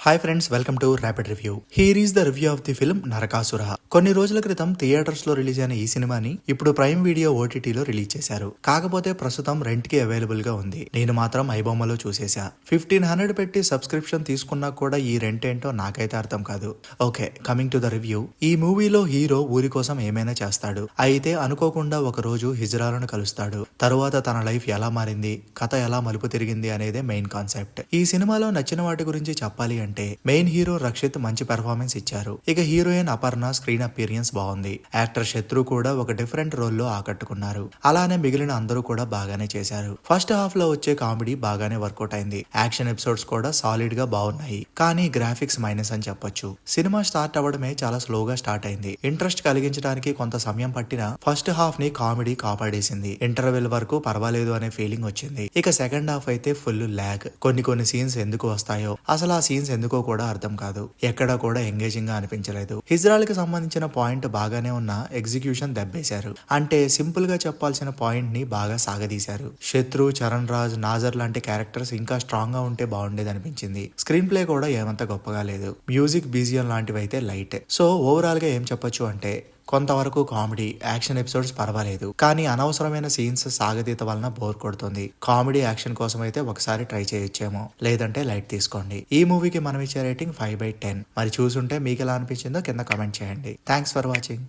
Hi friends, welcome to rapid review. Here is the review of the film Narakasura. కొన్ని రోజుల క్రితం theatres లో release అయిన ఈ సినిమాని ఇప్పుడు ప్రైమ్ వీడియో ఓటీటీలో రిలీజ్ చేశారు. కాకపోతే ప్రస్తుతం రెంట్ కి అవైలబుల్ గా ఉంది. నేను మాత్రం ఐబొమ్మలో చూసేసా. 1500 పెట్టి సబ్స్క్రిప్షన్ తీసుకున్నా కూడా ఈ రెంట్ ఏంటో నాకైతే అర్థం కాదు. Okay, coming to the review. ఈ మూవీలో హీరో ఊరి కోసం ఏమైనా చేస్తాడు. అయితే అనుకోకుండా ఒక రోజు హిజ్రాలను కలుస్తాడు. తరువాత తన లైఫ్ ఎలా మారింది, కథ ఎలా మలుపు తిరిగింది అనేదే మెయిన్ కాన్సెప్ట్. ఈ సినిమాలో నచ్చిన వాటి గురించి చెప్పాలి అంటే మెయిన్ హీరో రక్షిత్ మంచి పెర్ఫార్మెన్స్ ఇచ్చారు. ఇక హీరోయిన్ అపర్ణ స్క్రీన్ అపీరియన్స్ బాగుంది. యాక్టర్ శత్రు కూడా ఒక డిఫరెంట్ రోల్ లో ఆకట్టుకున్నారు. అలానే మిగిలిన అందరూ కూడా బాగానే చేశారు. ఫస్ట్ హాఫ్ లో వచ్చే కామెడీ బాగానే వర్కౌట్ అయింది. యాక్షన్ ఎపిసోడ్స్ కూడా సాలిడ్ గా బాగున్నాయి. కానీ గ్రాఫిక్స్ మైనస్ అని చెప్పొచ్చు. సినిమా స్టార్ట్ అవ్వడమే చాలా స్లోగా స్టార్ట్ అయింది. ఇంట్రెస్ట్ కలిగించడానికి కొంత సమయం పట్టిన ఫస్ట్ హాఫ్ ని కామెడీ కాపాడేసింది. ఇంటర్వెల్ వరకు పర్వాలేదు అనే ఫీలింగ్ వచ్చింది. ఇక సెకండ్ హాఫ్ అయితే ఫుల్ ల్యాగ్. కొన్ని సీన్స్ ఎందుకు వస్తాయో, అసలు ఆ సీన్స్ ఎందుకో కూడా అర్థం కాదు. ఎక్కడా కూడా ఎంగేజింగ్ గా అనిపించలేదు. హిజ్రాల్కి సంబంధించిన పాయింట్ బాగానే ఉన్న ఎగ్జిక్యూషన్ దెబ్బేశారు. అంటే సింపుల్ గా చెప్పాల్సిన పాయింట్ ని బాగా సాగదీశారు. శత్రు, చరణ్ రాజ్, నాజర్ లాంటి క్యారెక్టర్స్ ఇంకా స్ట్రాంగ్ గా ఉంటే బాగుండేది అనిపించింది. స్క్రీన్ ప్లే కూడా ఏమంత గొప్పగా లేదు. మ్యూజిక్, బీజిఎం లాంటివి అయితే లైట్. సో ఓవరాల్ గా ఏం చెప్పొచ్చు అంటే కొంతవరకు కామెడీ, యాక్షన్ ఎపిసోడ్స్ పర్వాలేదు. కానీ అనవసరమైన సీన్స్ సాగతీత వలన బోర్ కొడుతుంది. కామెడీ, యాక్షన్ కోసం అయితే ఒకసారి ట్రై చేయొచ్చేమో, లేదంటే లైట్ తీసుకోండి. ఈ మూవీకి మనం ఇచ్చే రేటింగ్ 5/10. మరి చూసుంటే మీకు ఎలా అనిపించిందో కింద కామెంట్ చేయండి. Thanks for watching.